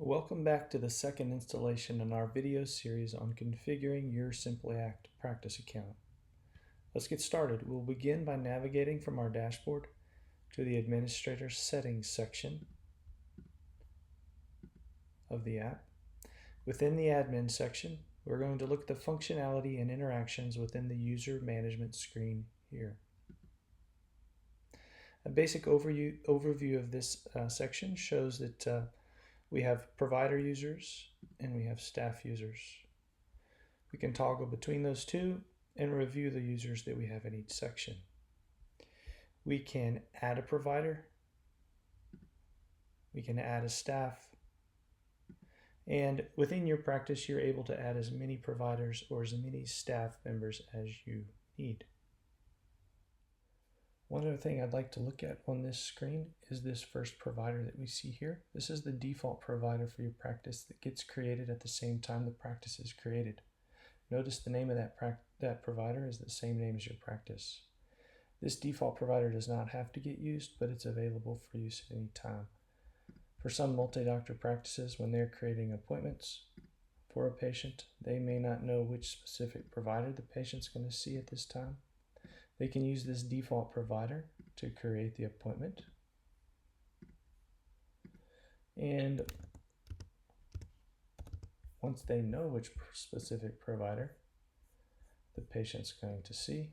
Welcome back to the second installation in our video series on configuring your Sympliact practice account. Let's get started. We'll begin by navigating from our dashboard to the Administrator Settings section of the app. Within the Admin section, we're going to look at the functionality and interactions within the User Management screen here. A basic overview of this section shows that we have provider users and we have staff users. We can toggle between those two and review the users that we have in each section. We can add a provider, we can add a staff, and within your practice you're able to add as many providers or as many staff members as you need. One other thing I'd like to look at on this screen is this first provider that we see here. This is the default provider for your practice that gets created at the same time the practice is created. Notice the name of that provider is the same name as your practice. This default provider does not have to get used, but it's available for use at any time. For some multi-doctor practices, when they're creating appointments for a patient, they may not know which specific provider the patient's going to see at this time. They can use this default provider to create the appointment. And once they know which specific provider the patient's going to see,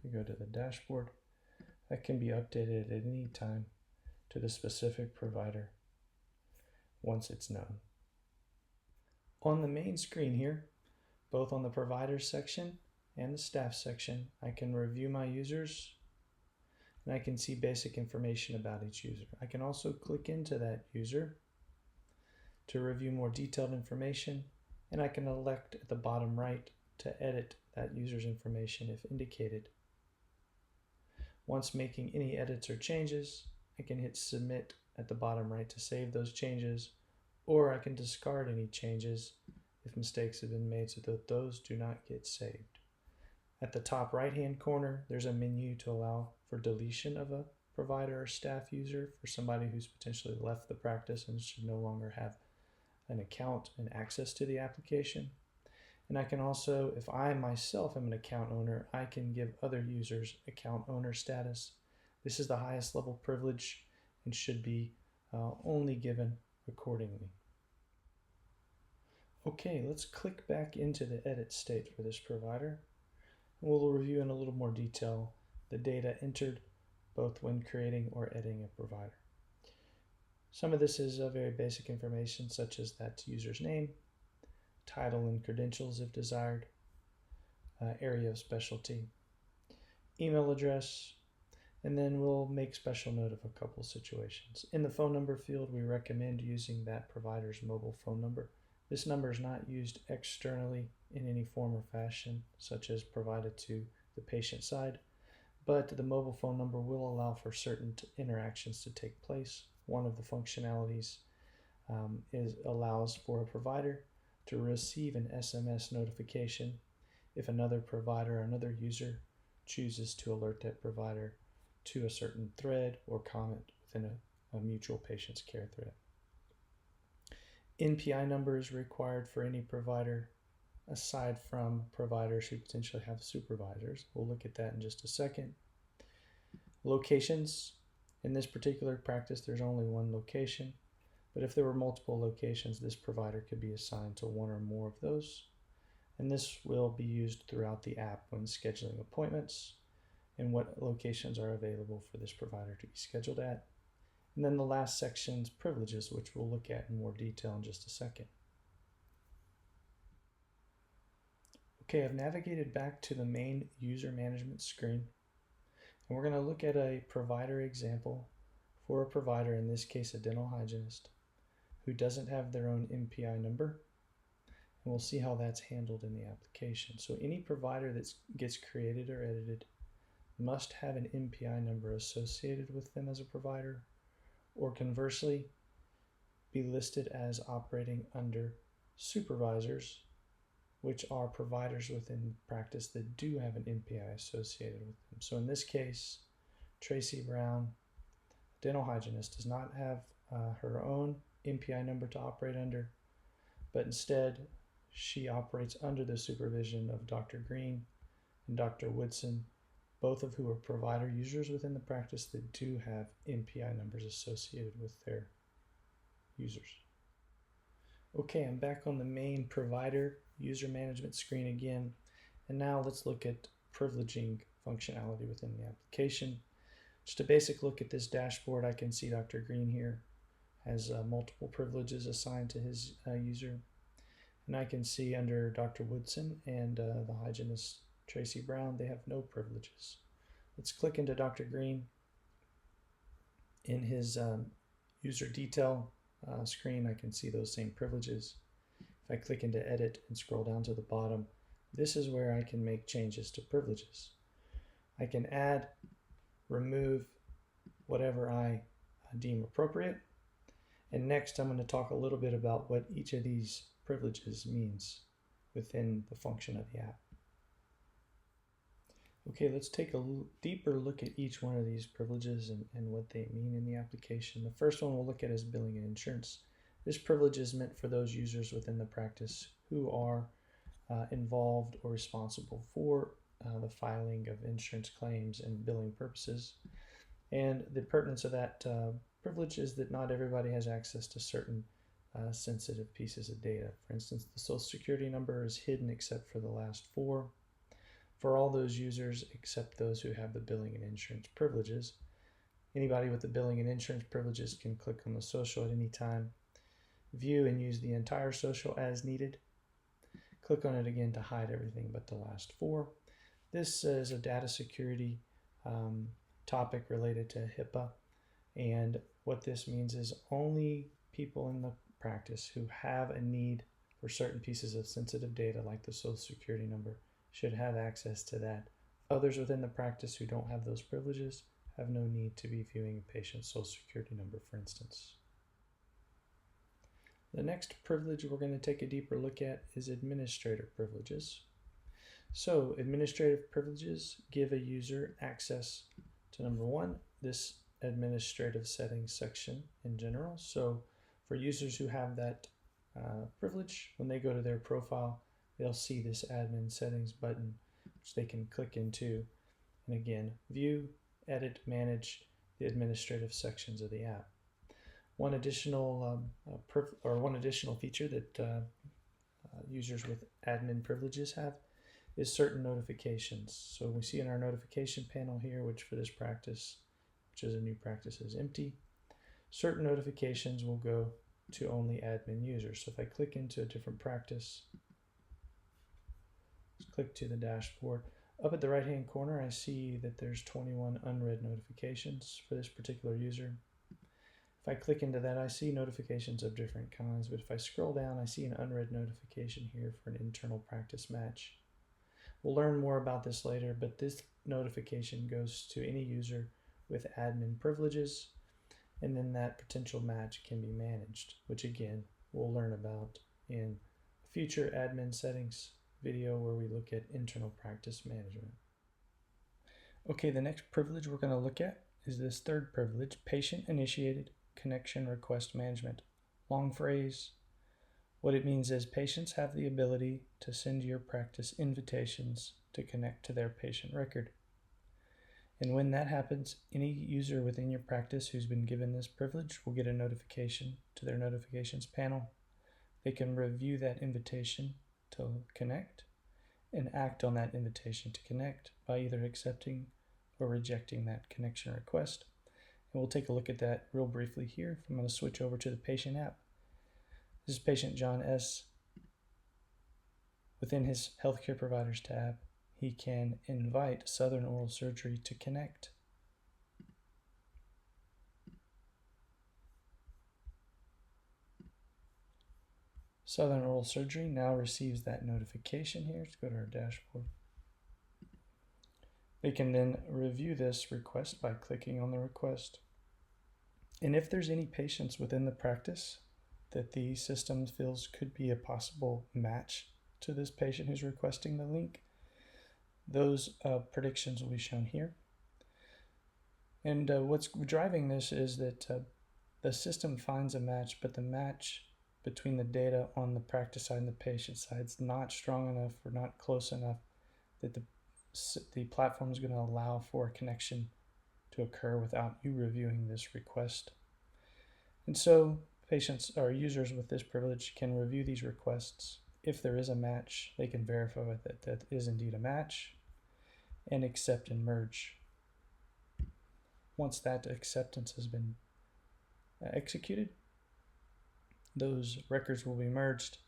we go to the dashboard. That can be updated at any time to the specific provider once it's known. On the main screen here, both on the provider section and the staff section, I can review my users and I can see basic information about each user. I can also click into that user to review more detailed information, and I can elect at the bottom right to edit that user's information if indicated. Once making any edits or changes, I can hit submit at the bottom right to save those changes, or I can discard any changes if mistakes have been made so that those do not get saved. At the top right-hand corner, there's a menu to allow for deletion of a provider or staff user for somebody who's potentially left the practice and should no longer have an account and access to the application. And I can also, if I myself am an account owner, I can give other users account owner status. This is the highest level privilege and should be only given accordingly. Okay, let's click back into the edit state for this provider. We'll review in a little more detail the data entered both when creating or editing a provider. Some of this is very basic information such as that user's name, title and credentials if desired, area of specialty, email address, and then we'll make special note of a couple situations. In the phone number field, we recommend using that provider's mobile phone number. This number is not used externally in any form or fashion, such as provided to the patient side, but the mobile phone number will allow for certain interactions to take place. One of the functionalities allows for a provider to receive an SMS notification if another provider or another user chooses to alert that provider to a certain thread or comment within a mutual patient's care thread. NPI number is required for any provider aside from providers who potentially have supervisors. We'll look at that in just a second. Locations. In this particular practice, there's only one location, but if there were multiple locations, this provider could be assigned to one or more of those. And this will be used throughout the app when scheduling appointments and what locations are available for this provider to be scheduled at. And then the last section's privileges, which we'll look at in more detail in just a second. Okay, I've navigated back to the main user management screen, and we're going to look at a provider example for a provider, in this case a dental hygienist, who doesn't have their own NPI number, and we'll see how that's handled in the application. So any provider that gets created or edited must have an NPI number associated with them as a provider, or conversely, be listed as operating under supervisors, which are providers within practice that do have an NPI associated with them. So in this case, Tracy Brown, dental hygienist, does not have her own MPI number to operate under, but instead she operates under the supervision of Dr. Green and Dr. Woodson, both of who are provider users within the practice that do have MPI numbers associated with their users. Okay, I'm back on the main provider user management screen again, and now let's look at privileging functionality within the application. Just a basic look at this dashboard, I can see Dr. Green here has multiple privileges assigned to his user, and I can see under Dr. Woodson and the hygienist Tracy Brown, they have no privileges. Let's click into Dr. Green. In his user detail screen, I can see those same privileges. If I click into edit and scroll down to the bottom, this is where I can make changes to privileges. I can add, remove, whatever I deem appropriate. And next I'm going to talk a little bit about what each of these privileges means within the function of the app. Okay, let's take a deeper look at each one of these privileges and what they mean in the application. The first one we'll look at is billing and insurance. This privilege is meant for those users within the practice who are involved or responsible for the filing of insurance claims and billing purposes. And the pertinence of that privilege is that not everybody has access to certain sensitive pieces of data. For instance, the Social Security number is hidden except for the last 4. For all those users except those who have the billing and insurance privileges. Anybody with the billing and insurance privileges can click on the social at any time, view and use the entire social as needed. Click on it again to hide everything but the last 4. This is a data security topic related to HIPAA, and what this means is only people in the practice who have a need for certain pieces of sensitive data like the Social Security number should have access to that. Others within the practice who don't have those privileges have no need to be viewing a patient's Social Security number, for instance. The next privilege we're going to take a deeper look at is administrator privileges. So administrative privileges give a user access to, number 1, this administrative settings section in general. So for users who have that privilege, when they go to their profile, they'll see this admin settings button, which they can click into, and again, view, edit, manage the administrative sections of the app. One additional feature that users with admin privileges have is certain notifications. So we see in our notification panel here, which for this practice, which is a new practice, is empty. Certain notifications will go to only admin users. So if I click into a different practice, let's click to the dashboard. Up at the right hand corner, I see that there's 21 unread notifications for this particular user. If I click into that, I see notifications of different kinds, but if I scroll down, I see an unread notification here for an internal practice match. We'll learn more about this later, but this notification goes to any user with admin privileges, and then that potential match can be managed, which again, we'll learn about in a future admin settings video where we look at internal practice management. Okay, the next privilege we're going to look at is this third privilege, patient-initiated connection request management. Long phrase. What it means is patients have the ability to send your practice invitations to connect to their patient record. And when that happens, any user within your practice who's been given this privilege will get a notification to their notifications panel. They can review that invitation to connect and act on that invitation to connect by either accepting or rejecting that connection request. And we'll take a look at that real briefly here. I'm going to switch over to the patient app. This is patient John S. Within his healthcare providers tab, he can invite Southern Oral Surgery to connect. Southern Oral Surgery now receives that notification here. Let's go to our dashboard. They can then review this request by clicking on the request. And if there's any patients within the practice that the system feels could be a possible match to this patient who's requesting the link, those predictions will be shown here. And what's driving this is that the system finds a match, but the match between the data on the practice side and the patient side is not strong enough or not close enough that the platform is going to allow for a connection to occur without you reviewing this request. And so patients or users with this privilege can review these requests. If there is a match, they can verify that that is indeed a match and accept and merge. Once that acceptance has been executed, those records will be merged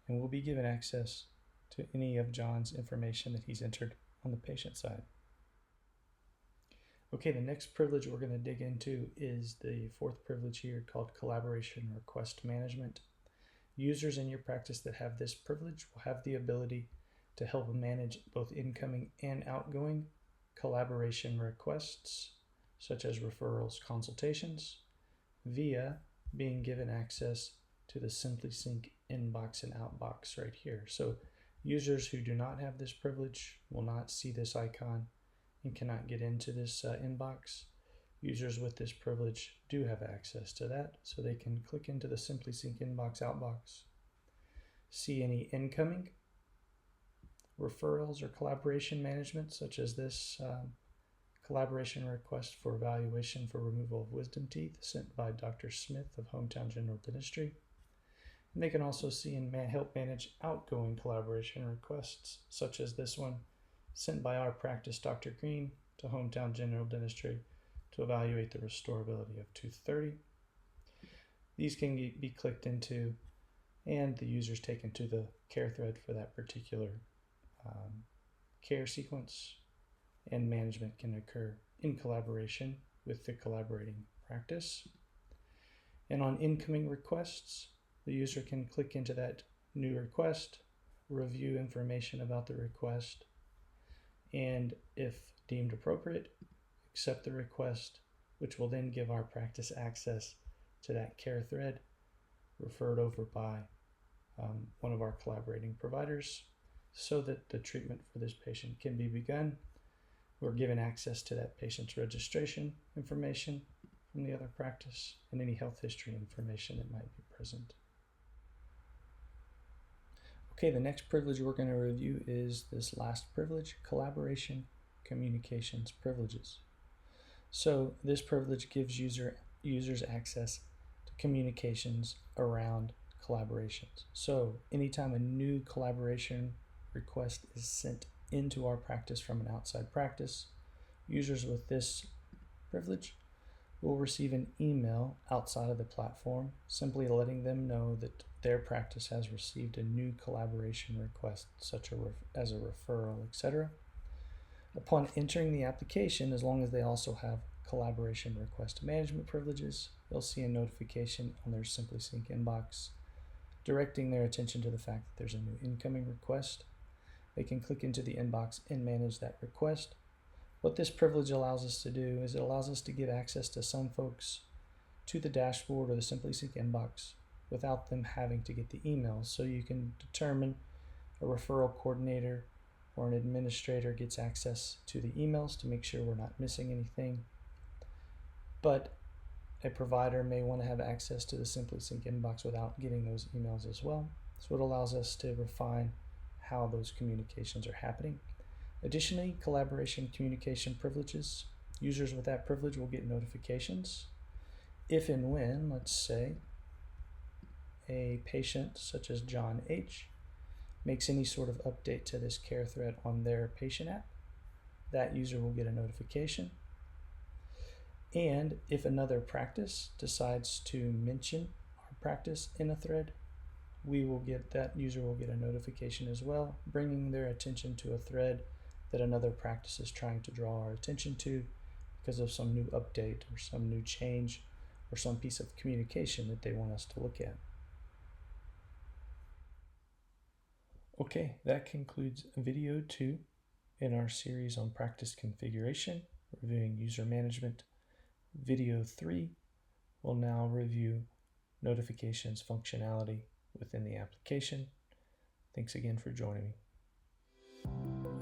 and will be given access to any of John's information that he's entered on the patient side. Okay, the next privilege we're going to dig into is the fourth privilege here called Collaboration Request Management. Users in your practice that have this privilege will have the ability to help manage both incoming and outgoing collaboration requests, such as referrals, consultations, via being given access to the Sympliact inbox and outbox right here. So users who do not have this privilege will not see this icon and cannot get into this inbox. Users with this privilege do have access to that, so they can click into the Sympliact inbox, outbox, see any incoming referrals or collaboration management, such as this collaboration request for evaluation for removal of wisdom teeth sent by Dr. Smith of Hometown General Dentistry. And they can also see and help manage outgoing collaboration requests, such as this one sent by our practice, Dr. Green, to Hometown General Dentistry to evaluate the restorability of tooth 30. These can be clicked into and the user's taken to the care thread for that particular care sequence, and management can occur in collaboration with the collaborating practice. And on incoming requests, the user can click into that new request, review information about the request, and if deemed appropriate, accept the request, which will then give our practice access to that care thread referred over by one of our collaborating providers so that the treatment for this patient can be begun. We're given access to that patient's registration information from the other practice and any health history information that might be present. Okay, the next privilege we're going to review is this last privilege, Collaboration Communications Privileges. So this privilege gives users access to communications around collaborations. So anytime a new collaboration request is sent into our practice from an outside practice, users with this privilege will receive an email outside of the platform simply letting them know that their practice has received a new collaboration request, such as a referral, etc. Upon entering the application, as long as they also have collaboration request management privileges, they'll see a notification on their Sympliact inbox directing their attention to the fact that there's a new incoming request. They can click into the inbox and manage that request. What this privilege allows us to do is it allows us to give access to some folks to the dashboard or the Sympliact inbox without them having to get the emails. So you can determine a referral coordinator or an administrator gets access to the emails to make sure we're not missing anything. But a provider may want to have access to the Sympliact inbox without getting those emails as well. So it allows us to refine how those communications are happening. Additionally, collaboration communication privileges. Users with that privilege will get notifications if and when, let's say, a patient such as John H. makes any sort of update to this care thread on their patient app. That user will get a notification. And if another practice decides to mention our practice in a thread, that user will get a notification as well, bringing their attention to a thread that another practice is trying to draw our attention to because of some new update or some new change or some piece of communication that they want us to look at. Okay, that concludes video 2 in our series on practice configuration, reviewing user management. Video 3 will now review notifications functionality within the application. Thanks again for joining me.